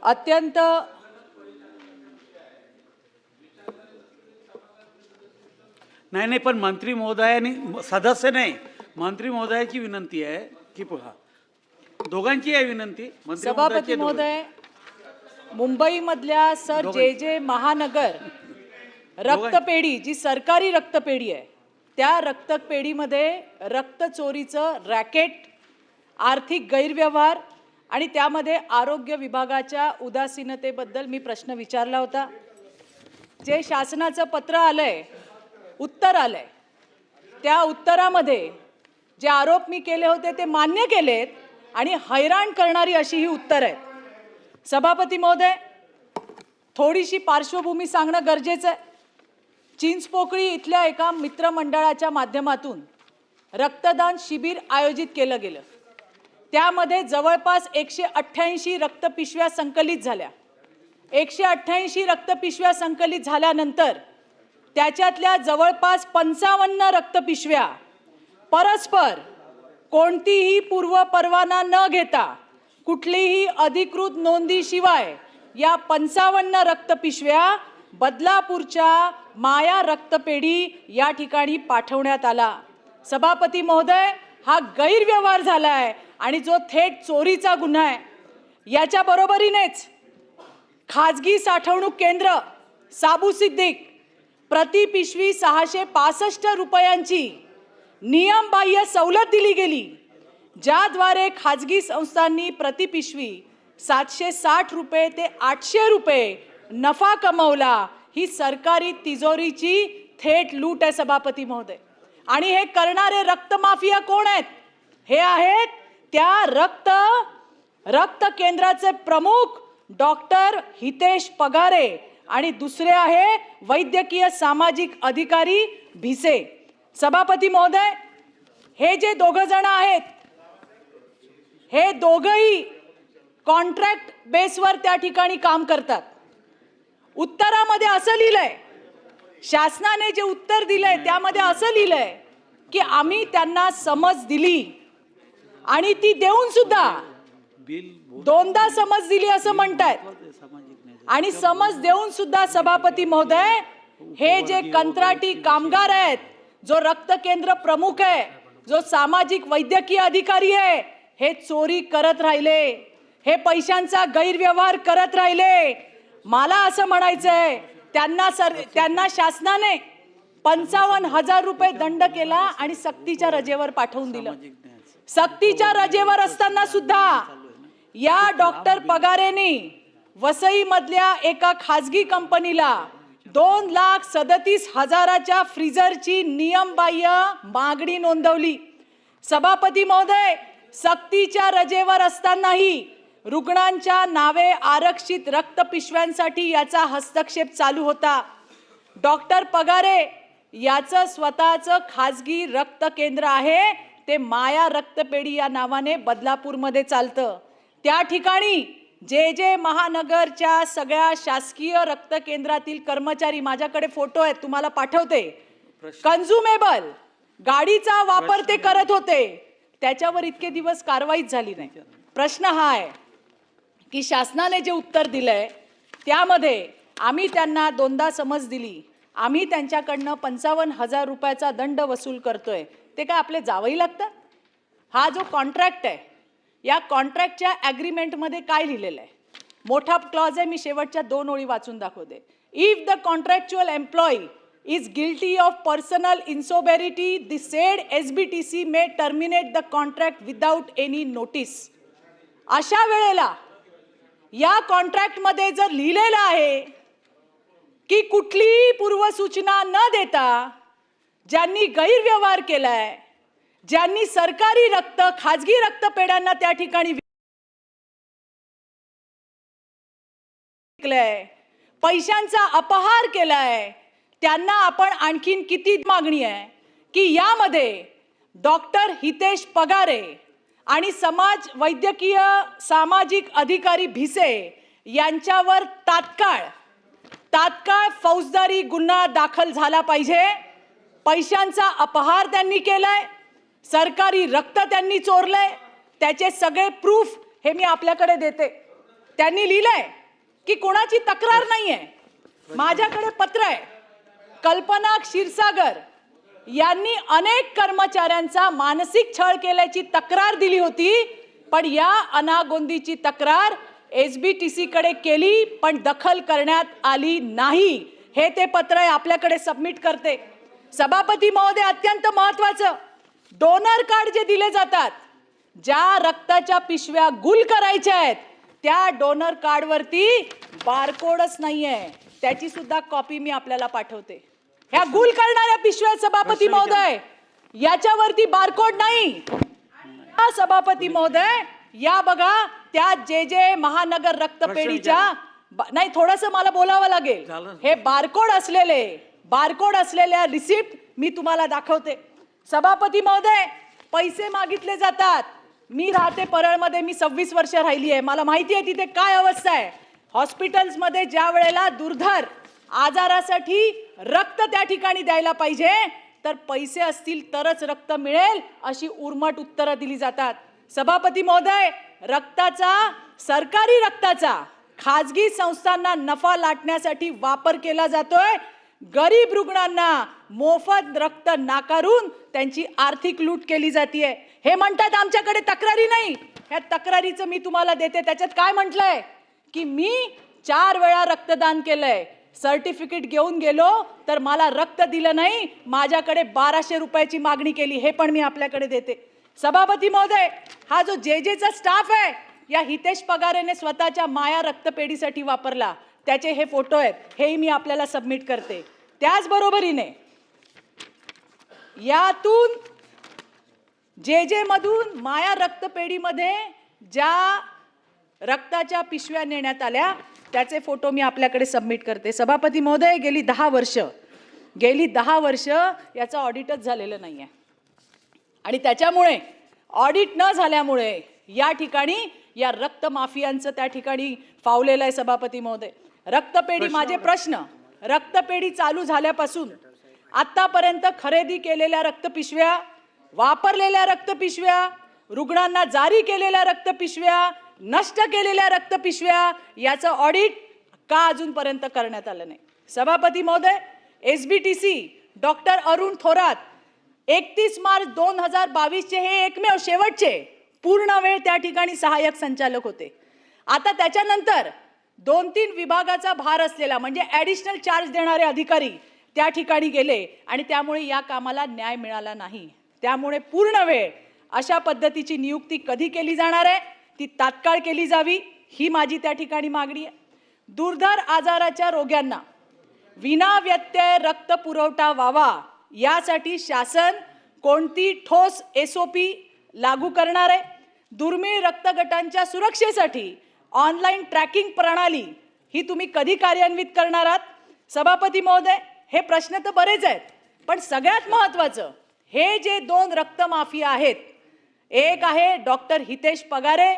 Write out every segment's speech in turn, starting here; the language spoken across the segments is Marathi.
अत्यंत नाही पण मंत्री महोदयांनी सदस्य नाही मंत्री महोदयाची विनंती आहे की पहा दोघांची आहे विनंती मंत्री सभापती महोदय मुंबई मधल्या सर जे महानगर रक्तपेढी जी सरकारी रक्तपेढी आहे त्या रक्तपेढीमध्ये रक्त चोरीचं रॅकेट आर्थिक गैरव्यवहार आणि त्यामध्ये आरोग्य विभागाच्या उदासीनतेबद्दल मी प्रश्न विचारला होता। जे शासनाचं पत्र आलंय उत्तर आलंय त्या उत्तरामध्ये जे आरोप मी केले होते ते मान्य केलेत आणि हैराण करणारी अशी ही उत्तर आहेत। सभापती महोदय थोडीशी पार्श्वभूमी सांगणं गरजेचं आहे। चिंचपोकळी इथल्या एका मित्रमंडळाच्या माध्यमातून रक्तदान शिबिर आयोजित केलं गेलं। त्यामध्ये जवळपास 188 रक्तपिशव्या संकलित झाल्या। 188 रक्तपिशव्या संकलित झाल्यानंतर त्याच्यातल्या जवळपास 55 रक्तपिशव्या परस्पर कोणतीही पूर्व परवाना न घेता कुठलीही अधिकृत नोंदीशिवाय या 55 रक्तपिशव्या बदलापूरच्या माया रक्तपेढी या ठिकाणी पाठवण्यात आला। सभापती महोदय हा गैरव्यवहार झालाय आणि जो थेट चोरीचा गुन्हा आहे। याच्या बरोबरीनेच खाजगी साठवणूक केंद्र साबू सिद्दीक प्रति पिशवी 665 रुपयांची नियमबाह्य सवलत दिली गेली, ज्याद्वारे खाजगी संस्थांनी प्रति पिशवी 760 रुपये ते 800 रुपये नफा कमवला। ही सरकारी तिजोरीची थेट लूट आहे सभापती महोदय। आणि हे करणारे रक्त माफिया कोण आहेत? हे आहेत त्या रक्त केंद्राचे प्रमुख डॉक्टर हितेश पगारे आणि दुसरे आहे वैद्यकीय सामाजिक अधिकारी भिसे। सभापती महोदय हे जे दोघ जण आहेत हे दोघही कॉन्ट्रॅक्ट बेसवर त्या ठिकाणी काम करतात। उत्तरामध्ये असं लिहिलंय, शासनाने जे उत्तर दिलंय त्यामध्ये असं लिहिलंय की आम्ही त्यांना समज दिली आणि ती देऊन सुद्धा दोनदा समज दिली असं म्हणतायत। आणि समज देऊन सुद्धा सभापती महोदय हे जे कंत्राटी कामगार आहेत, जो रक्त केंद्र प्रमुख आहे, जो सामाजिक वैद्यकीय अधिकारी आहे, हे चोरी करत राहिले, हे पैशांचा गैरव्यवहार करत राहिले। मला असं म्हणायचंय त्यांना शासनाने 55,000 रुपये दंड केला आणि सक्तीच्या रजेवर पाठवून दिलं। सक्तीच्या रजेवर असताना सुद्धा या डॉक्टर पगारेंनी वसई मधल्या एका खाजगी कंपनीला 2,37,000च्या फ्रीजरची नियमबाह्य मागणी नोंदवली। सभापती महोदय सक्तीच्या रजेवर असतानाही रुग्णांच्या नावे आरक्षित रक्तपिशव्यांसाठी याचा हस्तक्षेप चालू होता। डॉक्टर पगारे याचं स्वतःचं खाजगी रक्त केंद्र आहे, ते माया रक्तपेढी या नावाने बदलापूरमध्ये चालतं। त्या ठिकाणी जे महानगरच्या सगळ्या शासकीय रक्त केंद्रातील कर्मचारी, माझ्याकडे फोटो आहेत तुम्हाला पाठवते, कन्झ्युमेबल गाडीचा वापर ते करत होते, त्याच्यावर इतके दिवस कारवाईच झाली नाही। प्रश्न हा आहे की शासनाने जे उत्तर दिलंय त्यामध्ये आम्ही त्यांना दोनदा समज दिली, आम्ही त्यांच्याकडनं 55,000 रुपयाचा दंड वसूल करतोय, ते काय आपले जावई लागतात? हा जो कॉन्ट्रॅक्ट आहे या कॉन्ट्रॅक्टच्या ॲग्रीमेंटमध्ये काय लिहिलेलं आहे? मोठा क्लॉज आहे, मी शेवटच्या 2 ओळी वाचून दाखवते। If the contractual employee is guilty of personal insobriety, the said SBTC may terminate the contract without any notice. अशा वेळेला या कॉन्ट्रॅक्ट मध्ये जर लिहिलेलं आहे की कुठलीही पूर्वसूचना न देता ज्यांनी गैरव्यवहार केलाय, ज्यांनी सरकारी रक्त खाजगी रक्तपेढ्यांना त्या ठिकाणी विकलंय, पैशांचा अपहार केलाय, त्यांना आपण आणखीन किती मागणी आहे की यामध्ये डॉक्टर हितेश पगारे आणि वैद्यकीय सामाजिक अधिकारी भिसे यांच्यावर तात्काळ फौजदारी गुन्हा दाखल झाला पाहिजे। पैशांचा अपहार त्यांनी केलाय, सरकारी रक्त त्यांनी चोरलंय, त्याचे सगळे प्रूफ हे मी आपल्याकडे देते। त्यांनी लिहिलंय की कोणाची तक्रार नाहीये. माझ्याकडे पत्र आहे. कल्पना क्षीरसागर यांनी अनेक कर्मचाऱ्यांचा मानसिक छळ केल्याची तक्रार दिली होती, पण या अनागोंदीची तक्रार SBTC कडे केली पण दखल करण्यात आली नाही. हे ते पत्र आहे, आपल्याकडे सबमिट करते. सभापती महोदय, अत्यंत महत्वाचं, डोनर कार्ड जे दिले जातात, ज्या रक्ताच्या पिशव्या गुल करायच्या आहेत त्या डोनर कार्डवरती बारकोडच नाहीये. त्याची सुद्धा कॉपी मी आपल्याला पाठवते. ह्या गुल करणाऱ्या पिशव्या सभापती महोदय, याच्यावरती बारकोड नाही. सभापती महोदय, या बघा, त्या जे महानगर रक्तपेढीच्या नाही, थोडंसं मला बोलावं लागेल. हे बारकोड असलेल्या रिसिप्ट मी तुम्हाला दाखवते. सभापती महोदय, पैसे मागितले जातात. मी राहते परळमध्ये, मी 26 वर्ष राहिली आहे. मला माहिती आहे तिथे काय अवस्था आहे. हॉस्पिटल्समध्ये ज्या वेळेला दुर्धर आजारासाठी रक्त त्या ठिकाणी द्यायला पाहिजे, तर पैसे असतील तरच रक्त मिळेल अशी उर्मट उत्तरं दिली जातात. सभापती महोदय, सरकारी रक्ताचा खाजगी संस्थांना नफा लाटण्यासाठी वापर केला जातोय. गरीब रुग्णांना मोफत रक्त नाकारून त्यांची आर्थिक लूट केली जाते. हे म्हणतात आमच्याकडे तक्रारी नाही. ह्या तक्रारीचं मी तुम्हाला देते. त्याच्यात काय म्हटलंय की मी 4 वेळा रक्तदान केलंय, सर्टिफिकेट घेऊन गेलो तर मला रक्त दिलं नाही, माझ्याकडे 1200 रुपयाची मागणी केली. हे पण मी आपल्याकडे देते. सभापती महोदय, हा जो जेजेचा स्टाफ आहे, या हितेश पगारेने स्वतःच्या माया रक्तपेढीसाठी वापरला, त्याचे हे फोटो आहेत, हेही मी आपल्याला सबमिट करते. त्याचबरोबरीने यातून जे मधून माया रक्तपेढीमध्ये ज्या रक्ताच्या पिशव्या नेण्यात आल्या त्याचे फोटो मी आपल्याकडे सबमिट करते. सभापती महोदय, गेली 10 वर्ष याचं ऑडिटच झालेलं नाही आहे. आणि त्याच्यामुळे ऑडिट न झाल्यामुळे या ठिकाणी या रक्त माफियांचं त्या ठिकाणी फावलेलं आहे. सभापती महोदय, रक्तपेढी, माझे प्रश्न, रक्तपेढी चालू झाल्यापासून आतापर्यंत खरेदी केलेल्या रक्तपिशव्या, वापरलेल्या रक्तपिशव्या, रुग्णांना जारी केलेल्या रक्तपिशव्या, नष्ट केलेल्या रक्तपिशव्या, याचं ऑडिट का अजूनपर्यंत करण्यात आलं नाही. सभापती महोदय, SBTC डॉक्टर अरुण थोरात 31 मार्च 2022 हे एकमेव शेवटचे पूर्ण वेळ त्या ठिकाणी सहाय्यक संचालक होते. आता त्याच्यानंतर 2-3 विभागाचा भार असलेला म्हणजे ॲडिशनल चार्ज देणारे अधिकारी त्या ठिकाणी गेले आणि त्यामुळे या कामाला न्याय मिळाला नाही. त्यामुळे पूर्ण वेळ अशा पद्धतीची नियुक्ती कधी केली जाणार आहे, ती तात्काळ केली जावी, ही माझी त्या ठिकाणी मागणी आहे. दुर्धर आजाराच्या रोग्यांना विनाव्यत्यय रक्त पुरवठा व्हावा यासाठी शासन कोणती ठोस SOP लागू करणार आहे? दुर्मिळ रक्तगटांच्या सुरक्षेसाठी ऑनलाईन ट्रॅकिंग प्रणाली ही तुम्ही कधी कार्यान्वित करणार आहात? सभापती महोदय, हे प्रश्न तर बरेच आहेत, पण सगळ्यात महत्त्वाचं, हे जे 2 रक्त माफिया आहेत, एक आहे डॉक्टर हितेश पगारे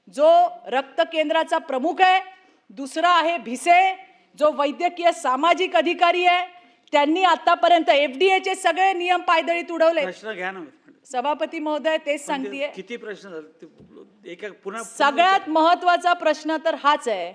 जो रक्त केंद्राचा प्रमुख आहे, दुसरा आहे भिसे जो वैद्यकीय सामाजिक अधिकारी आहे. त्यांनी आतापर्यंत FDAचे सगळे नियम पायदळीत उडवले. प्रश्न घ्या ना. सभापती महोदय, तेच सांगतेय. किती प्रश्न झाले? पुन्हा सगळ्यात महत्त्वाचा प्रश्न तर हाच आहे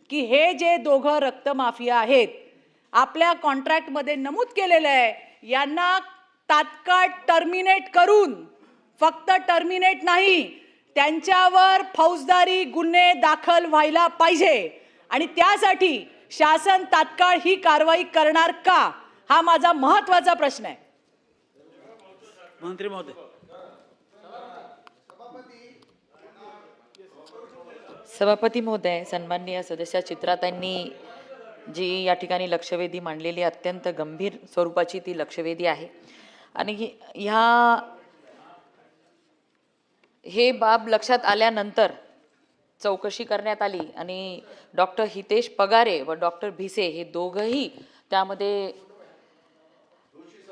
की हे जे दोघं रक्त माफिया आहेत, आपल्या कॉन्ट्रॅक्टमध्ये नमूद केलेलं आहे, यांना तात्काळ टर्मिनेट करून, फक्त टर्मिनेट नाही, त्यांच्यावर फौजदारी गुन्हे दाखल व्हायला पाहिजे. आणि त्यासाठी शासन तात्काळ ही कारवाई करणार का, हा माझा महत्त्वाचा प्रश्न आहे. मंत्री महोदय. सभापती महोदय, सन्माननीय सदस्य चित्राताईंनी जी या ठिकाणी लक्षवेधी मांडलेली अत्यंत गंभीर स्वरूपाची ती लक्षवेधी आहे. आणि हे बाब लक्षात आल्यानंतर चौकशी करण्यात आली आणि डॉक्टर हितेश पगारे व डॉक्टर भिसे हे दोघंही त्यामध्ये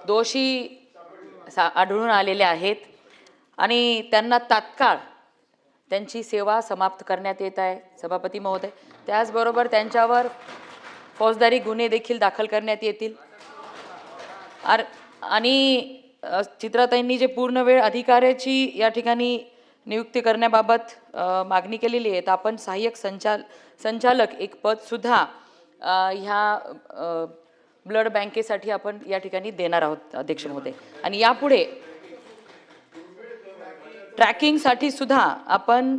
दोषी आढळून आलेले आहेत आणि त्यांना तात्काळ त्यांची सेवा समाप्त करण्यात येत आहे. सभापती महोदय, त्याचबरोबर त्यांच्यावर फौजदारी गुन्हे देखील दाखल करण्यात येतील. आणि चित्राताईंनी जे पूर्ण वेळ अधिकाऱ्याची या ठिकाणी नियुक्ती करण्याबाबत मागणी केलेली आहे. तर आपण सहाय्यक संचालक एक पदसुद्धा ह्या ब्लड बँकेसाठी आपण या ठिकाणी देणार आहोत अध्यक्ष महोदय. आणि यापुढे ट्रॅकिंगसाठी सुद्धा आपण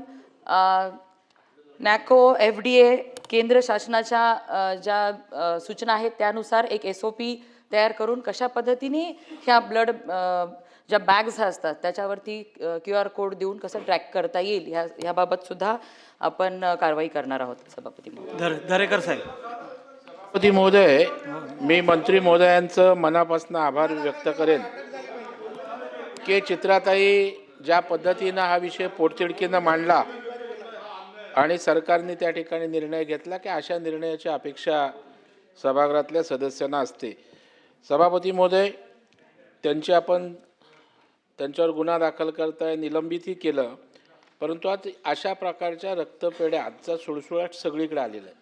नॅको FDA केंद्र शासनाच्या ज्या सूचना आहेत त्यानुसार एक SOP तयार करून कशा पद्धतीने ह्या ब्लड ज्या बॅग्स असतात त्याच्यावरती QR कोड देऊन कसं ट्रॅक करता येईल ह्याबाबत सुद्धा आपण कारवाई करणार आहोत सभापती महोदय. दरेकर साहेब. सभापती महोदय, मी मंत्री महोदयांचं मनापासून आभार व्यक्त करेन की चित्राताई ज्या पद्धतीनं हा विषय पोटतिडकीनं मांडला आणि सरकारने त्या ठिकाणी निर्णय घेतला की अशा निर्णयाची अपेक्षा सभागृहातल्या सदस्यांना असते. सभापती महोदय, त्यांच्यावर गुन्हा दाखल करताय, निलंबितही केलं, परंतु आज अशा प्रकारच्या रक्तपेढ्या आजचा सुळसुळाट सगळीकडे आलेला आहे.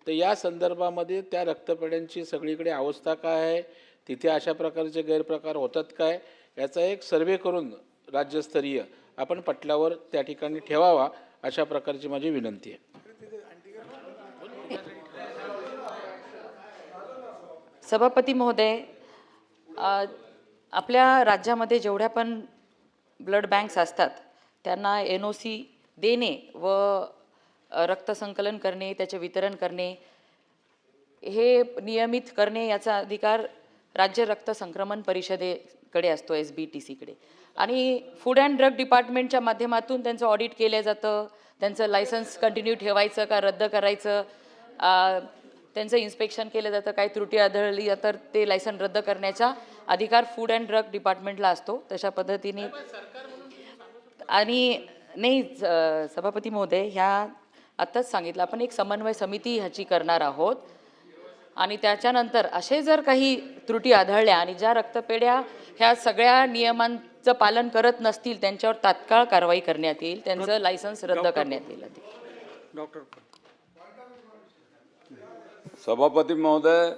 तर या संदर्भामध्ये त्या रक्तपेढ्यांची सगळीकडे अवस्था काय आहे, तिथे अशा प्रकारचे गैरप्रकार होतात काय, याचा एक सर्वे करून राज्यस्तरीय आपण पटलावर त्या ठिकाणी ठेवावा, अशा प्रकारची माझी विनंती आहे. सभापती महोदय, आपल्या राज्यामध्ये जेवढ्या पण ब्लड बँक्स असतात त्यांना NOC देणे व रक्तसंकलन करणे, त्याचे वितरण करणे, हे नियमित करणे याचा अधिकार राज्य रक्त संक्रमण परिषदेकडे असतो, SBTCकडे. आणि फूड अँड ड्रग डिपार्टमेंटच्या माध्यमातून त्यांचं ऑडिट केलं जातं. त्यांचं लायसन्स कंटिन्यू ठेवायचं का रद्द करायचं, त्यांचं इन्स्पेक्शन केलं जातं. काही त्रुटी आढळली तर ते लायसन रद्द करण्याचा अधिकार फूड अँड ड्रग डिपार्टमेंटला असतो. तशा पद्धतीने आणि नाही सभापती महोदय, ह्या आत्ताच सांगितलं आपण एक समन्वय समिती ह्याची करणार आहोत. आणि त्याच्यानंतर असे जर काही त्रुटी आढळल्या आणि ज्या रक्तपेढ्या ह्या सगळ्या नियमांचं पालन करत नसतील त्यांच्यावर तात्काळ कारवाई करण्यात येईल, त्यांचं लायसन्स रद्द करण्यात येईल. डॉक्टर. सभापती महोदय,